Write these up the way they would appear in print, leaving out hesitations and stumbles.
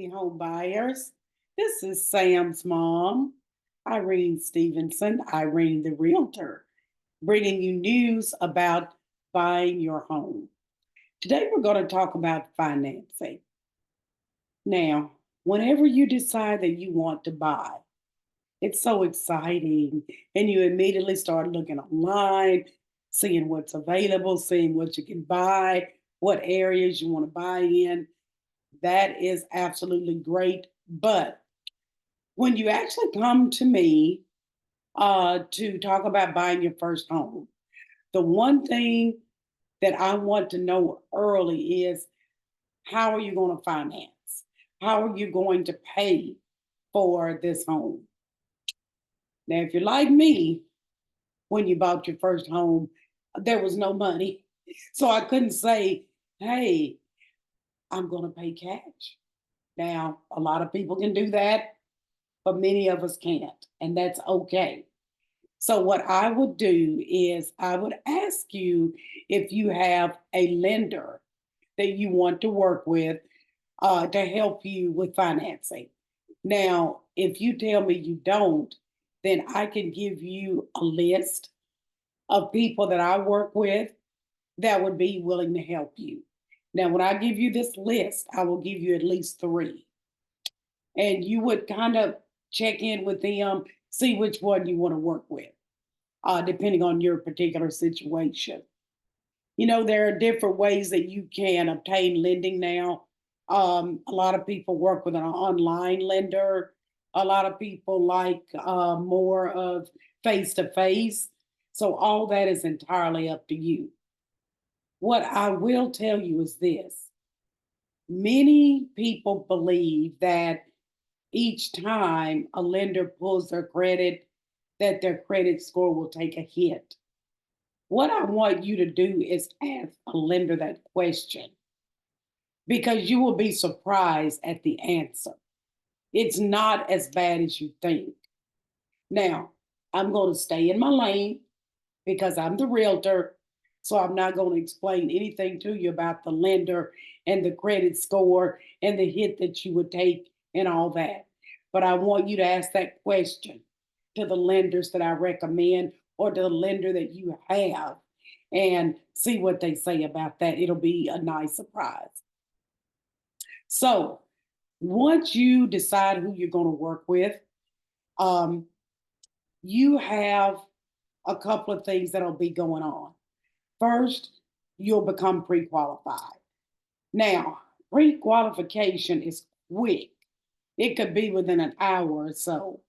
Home buyers. This is Sam's mom, Irene Stevenson, Irene the Realtor, bringing you news about buying your home. Today we're going to talk about financing. Now, whenever you decide that you want to buy, it's so exciting, and you immediately start looking online, seeing what's available, seeing what you can buy, what areas you want to buy in. That is absolutely great. But when you actually come to me to talk about buying your first home, the one thing that I want to know early is how are you going to finance? How are you going to pay for this home? Now, if you're like me, when you bought your first home, there was no money. So I couldn't say, hey, I'm going to pay cash. Now, a lot of people can do that, but many of us can't, and that's okay. So, what I would do is I would ask you if you have a lender that you want to work with to help you with financing. Now, if you tell me you don't, then I can give you a list of people that I work with that would be willing to help you. Now, when I give you this list, I will give you at least three, and you would kind of check in with them, see which one you want to work with, depending on your particular situation. You know, there are different ways that you can obtain lending now. A lot of people work with an online lender. A lot of people like more of face to face. So, all that is entirely up to you. What I will tell you is this: many people believe that each time a lender pulls their credit, that their credit score will take a hit. What I want you to do is ask a lender that question because you will be surprised at the answer. It's not as bad as you think. Now, I'm going to stay in my lane because I'm the realtor. So I'm not going to explain anything to you about the lender and the credit score and the hit that you would take and all that. But I want you to ask that question to the lenders that I recommend or to the lender that you have and see what they say about that. It'll be a nice surprise. So once you decide who you're going to work with, um, you have a couple of things that'll be going on. First, you'll become pre qualified. Now, pre qualification is quick, it could be within an hour or so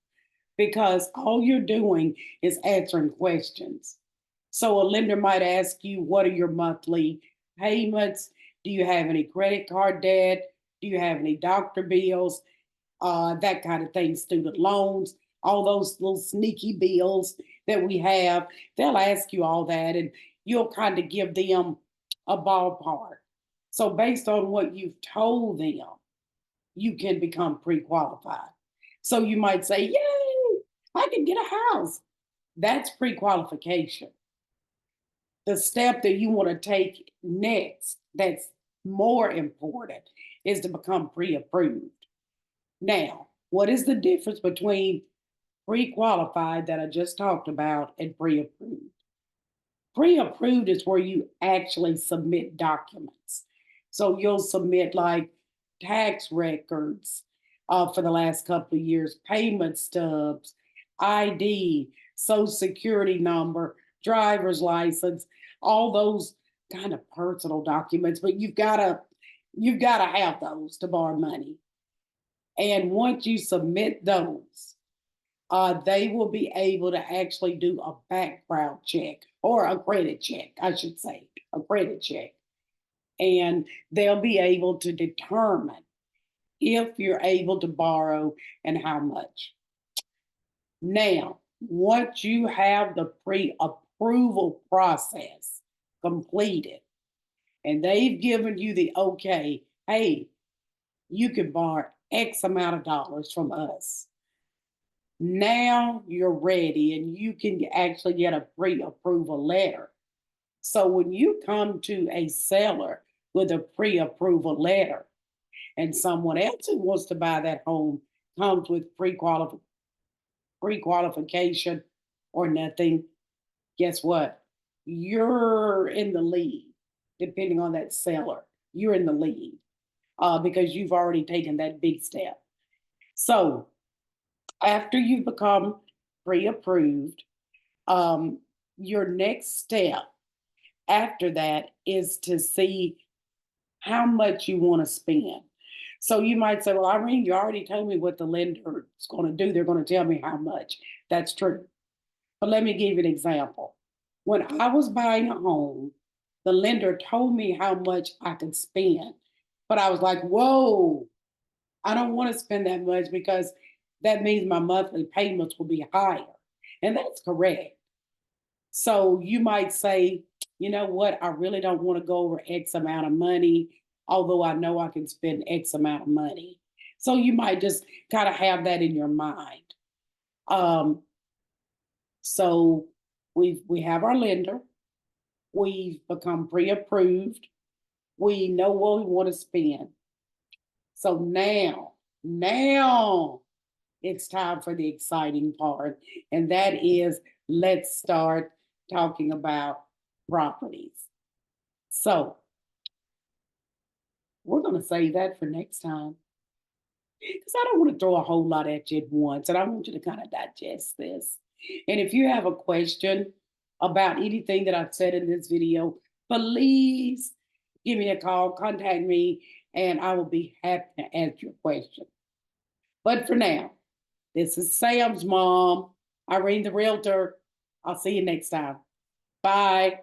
because all you're doing is answering questions. So, a lender might ask you, what are your monthly payments? Do you have any credit card debt? Do you have any doctor bills? That kind of thing, student loans, all those little sneaky bills that we have. They'll ask you all that, and you'll kind of give them a ballpark. So, based on what you've told them, you can become pre qualified. So, you might say, yay, I can get a house. That's pre qualification. The step that you want to take next, that's more important, is to become pre approved. Now, what is the difference between pre qualified that I just talked about and pre approved? Pre approved is where you actually submit documents. So you'll submit like tax records for the last couple of years, payment stubs, ID, social security number, driver's license, all those kind of personal documents, but you've got to have those to borrow money. And once you submit those, they will be able to actually do a background check or a credit check, I should say, a credit check. And they'll be able to determine if you're able to borrow and how much. Now, once you have the pre approval process completed and they've given you the okay, hey, you can borrow X amount of dollars from us. Now you're ready and you can actually get a pre approval letter. So when you come to a seller with a pre approval letter, and someone else who wants to buy that home comes with pre-qualification or nothing, guess what? You're in the lead, depending on that seller. You're in the lead because you've already taken that big step. So after you become pre-approved, um, your next step after that is to see how much you want to spend. So you might say, well, Irene, you already told me what the lender is going to do. They're going to tell me how much. That's true. But let me give you an example. When I was buying a home, the lender told me how much I could spend. But I was like, whoa, I don't want to spend that much because that means my monthly payments will be higher. And that's correct. So you might say, you know what, I really don't want to go over X amount of money, although I know I can spend X amount of money. So you might just kind of have that in your mind. Um, so we have our lender, we've become pre-approved, we know what we want to spend. So now it's time for the exciting part, and that is let's start talking about properties. So we're going to save that for next time because I don't want to throw a whole lot at you at once, and I want you to kind of digest this. And if you have a question about anything that I've said in this video, please give me a call, contact me, and I will be happy to answer your question. But for now, this is Sam's mom, Irene the Realtor. I'll see you next time. Bye.